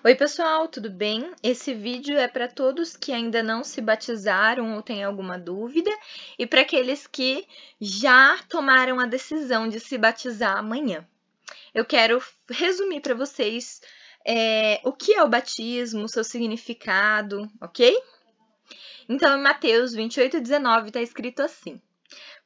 Oi, pessoal, tudo bem? Esse vídeo é para todos que ainda não se batizaram ou têm alguma dúvida e para aqueles que já tomaram a decisão de se batizar amanhã. Eu quero resumir para vocês o que é o batismo, seu significado, ok? Então, em Mateus 28:19 está escrito assim: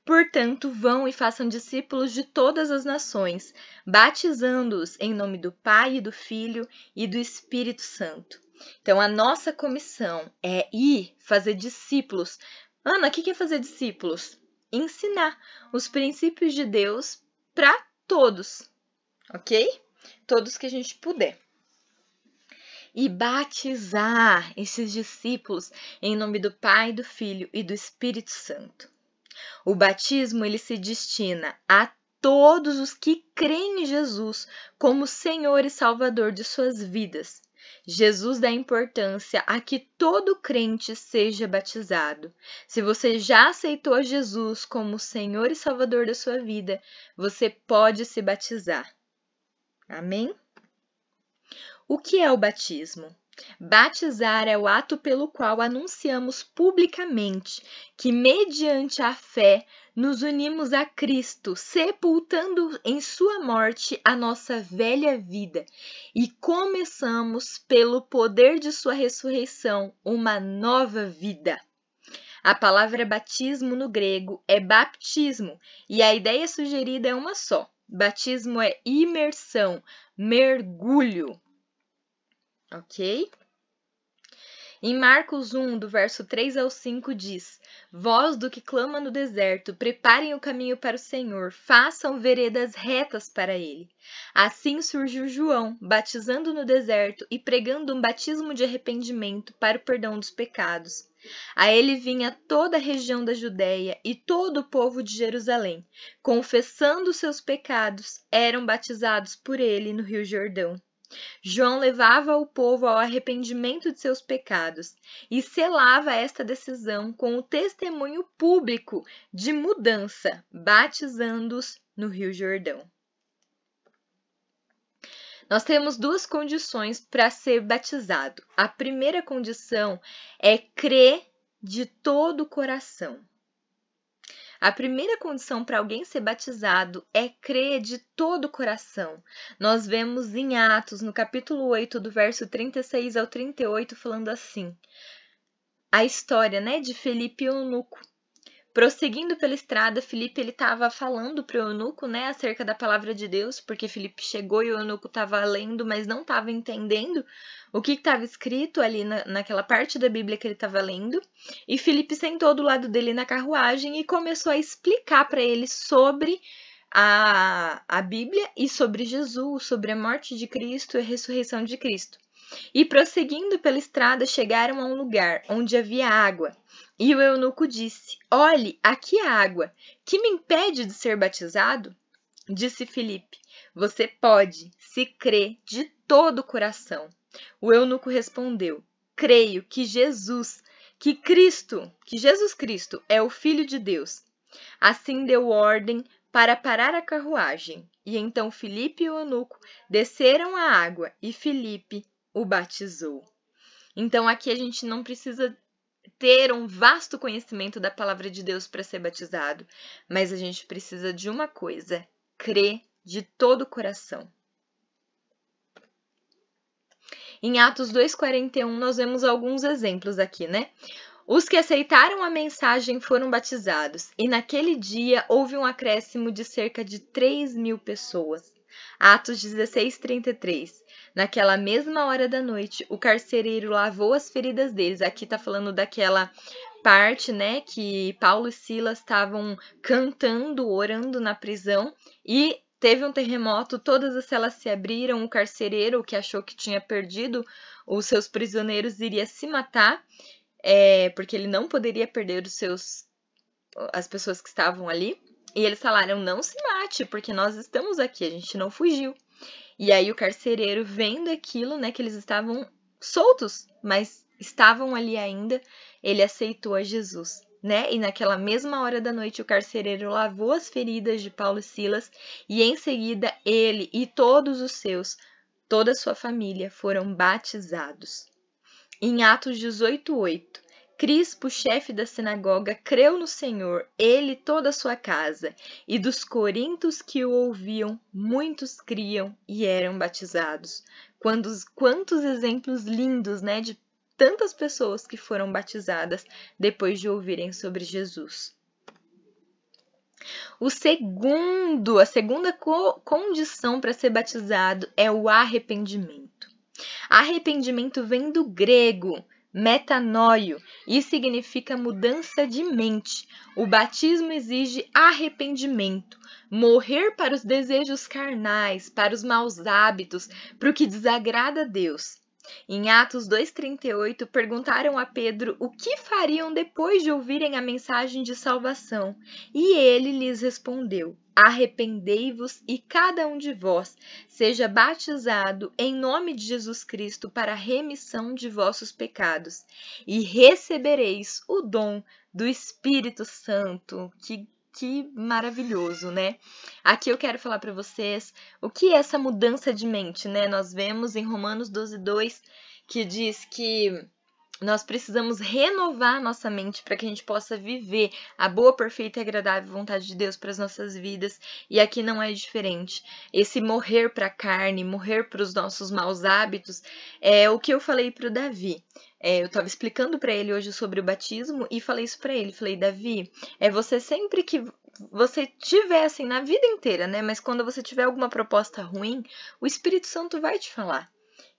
Portanto, vão e façam discípulos de todas as nações, batizando-os em nome do Pai, e do Filho e do Espírito Santo. Então, a nossa comissão é ir fazer discípulos. Ana, o que é fazer discípulos? Ensinar os princípios de Deus para todos, ok? Todos que a gente puder. E batizar esses discípulos em nome do Pai, do Filho e do Espírito Santo. O batismo ele se destina a todos os que creem em Jesus como Senhor e Salvador de suas vidas. Jesus dá importância a que todo crente seja batizado. Se você já aceitou Jesus como Senhor e Salvador da sua vida, você pode se batizar. Amém? O que é o batismo? Batizar é o ato pelo qual anunciamos publicamente que, mediante a fé, nos unimos a Cristo, sepultando em sua morte a nossa velha vida e começamos, pelo poder de sua ressurreição, uma nova vida. A palavra batismo no grego é baptismo e a ideia sugerida é uma só. Batismo é imersão, mergulho. Ok? Em Marcos 1, do verso 3 ao 5, diz: Vós do que clama no deserto, preparem o caminho para o Senhor, façam veredas retas para ele. Assim surgiu João, batizando no deserto e pregando um batismo de arrependimento para o perdão dos pecados. A ele vinha toda a região da Judéia e todo o povo de Jerusalém, confessando seus pecados, eram batizados por ele no Rio Jordão. João levava o povo ao arrependimento de seus pecados e selava esta decisão com o testemunho público de mudança, batizando-os no Rio Jordão. Nós temos duas condições para ser batizado. A primeira condição é crer de todo o coração. A primeira condição para alguém ser batizado é crer de todo o coração. Nós vemos em Atos, no capítulo 8, do verso 36 ao 38, falando assim. A história, de Filipe e eunuco. Prosseguindo pela estrada, Filipe estava falando para o eunuco, acerca da palavra de Deus, porque Filipe chegou e o eunuco estava lendo, mas não estava entendendo o que estava escrito ali naquela parte da Bíblia que ele estava lendo. E Filipe sentou do lado dele na carruagem e começou a explicar para ele sobre a Bíblia e sobre Jesus, sobre a morte de Cristo e a ressurreição de Cristo. E prosseguindo pela estrada, chegaram a um lugar onde havia água. E o eunuco disse: Olhe, aqui a água. Que me impede de ser batizado? Disse Filipe: Você pode, se crê de todo o coração. O eunuco respondeu: Creio que Jesus Cristo é o Filho de Deus. Assim deu ordem para parar a carruagem. E então Filipe e o eunuco desceram a água e Filipe o batizou. Então aqui a gente não precisa ter um vasto conhecimento da palavra de Deus para ser batizado, mas a gente precisa de uma coisa: crer de todo o coração. Em Atos 2:41 nós vemos alguns exemplos aqui, Os que aceitaram a mensagem foram batizados, e naquele dia houve um acréscimo de cerca de 3.000 pessoas. Atos 16:33. Naquela mesma hora da noite, o carcereiro lavou as feridas deles. Aqui está falando daquela parte, que Paulo e Silas estavam cantando, orando na prisão, e teve um terremoto, todas as celas se abriram, o carcereiro, que achou que tinha perdido os seus prisioneiros, iria se matar, porque ele não poderia perder as pessoas que estavam ali. E eles falaram: não se mate, porque nós estamos aqui, a gente não fugiu. E aí o carcereiro, vendo aquilo, que eles estavam soltos, mas estavam ali ainda, ele aceitou a Jesus, E naquela mesma hora da noite o carcereiro lavou as feridas de Paulo e Silas, e em seguida ele e todos os seus toda a sua família foram batizados. Em Atos 18:8, Crispo, chefe da sinagoga, creu no Senhor, ele e toda a sua casa, e dos coríntios que o ouviam, muitos criam e eram batizados. Quantos exemplos lindos, né, de tantas pessoas que foram batizadas depois de ouvirem sobre Jesus. A segunda condição para ser batizado é o arrependimento. Arrependimento vem do grego metanoio e significa mudança de mente. O batismo exige arrependimento, morrer para os desejos carnais, para os maus hábitos, para o que desagrada a Deus. Em Atos 2:38, perguntaram a Pedro o que fariam depois de ouvirem a mensagem de salvação. E ele lhes respondeu: arrependei-vos e cada um de vós seja batizado em nome de Jesus Cristo para a remissão de vossos pecados, e recebereis o dom do Espírito Santo. Que maravilhoso, né? Aqui eu quero falar para vocês o que é essa mudança de mente, né? Nós vemos em Romanos 12:2 que diz que nós precisamos renovar nossa mente para que a gente possa viver a boa, perfeita e agradável vontade de Deus para as nossas vidas. E aqui não é diferente. Esse morrer para a carne, morrer para os nossos maus hábitos, é o que eu falei para o Davi. Eu estava explicando para ele hoje sobre o batismo e falei isso para ele. Falei, Davi, você sempre que você tiver assim na vida inteira, né? Mas quando você tiver alguma proposta ruim, o Espírito Santo vai te falar.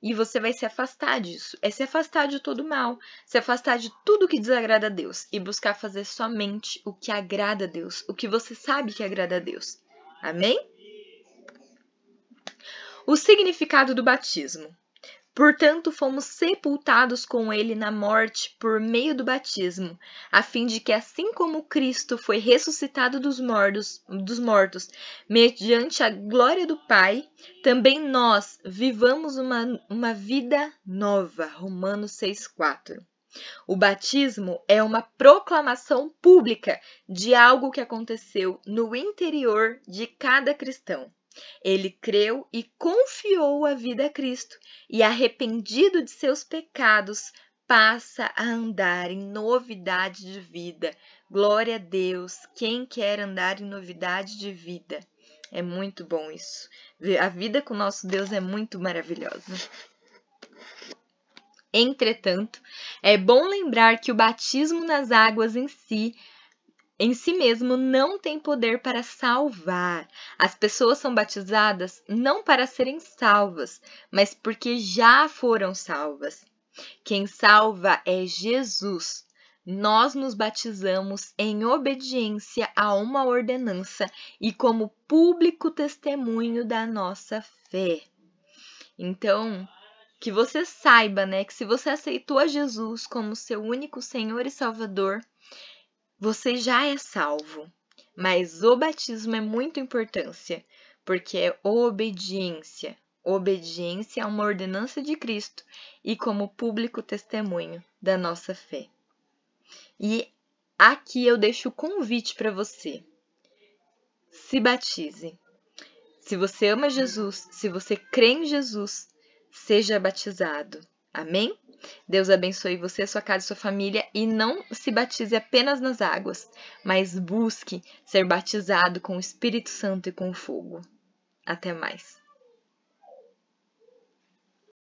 E você vai se afastar disso. É se afastar de todo mal, se afastar de tudo que desagrada a Deus e buscar fazer somente o que agrada a Deus, o que você sabe que agrada a Deus. Amém? O significado do batismo. Portanto, fomos sepultados com ele na morte por meio do batismo, a fim de que, assim como Cristo foi ressuscitado dos mortos, mediante a glória do Pai, também nós vivamos uma vida nova. Romanos 6:4. O batismo é uma proclamação pública de algo que aconteceu no interior de cada cristão. Ele creu e confiou a vida a Cristo, e arrependido de seus pecados, passa a andar em novidade de vida. Glória a Deus! Quem quer andar em novidade de vida? É muito bom isso. A vida com nosso Deus é muito maravilhosa. Entretanto, é bom lembrar que o batismo nas águas em si mesmo não tem poder para salvar. As pessoas são batizadas não para serem salvas, mas porque já foram salvas. Quem salva é Jesus. Nós nos batizamos em obediência a uma ordenança e como público testemunho da nossa fé. Então, que você saiba, né, que se você aceitou a Jesus como seu único Senhor e Salvador, você já é salvo, mas o batismo é muito importante, porque é obediência. Obediência a uma ordenança de Cristo e como público testemunho da nossa fé. E aqui eu deixo o convite para você. Se batize. Se você ama Jesus, se você crê em Jesus, seja batizado. Amém? Deus abençoe você, sua casa e sua família, e não se batize apenas nas águas, mas busque ser batizado com o Espírito Santo e com o fogo. Até mais.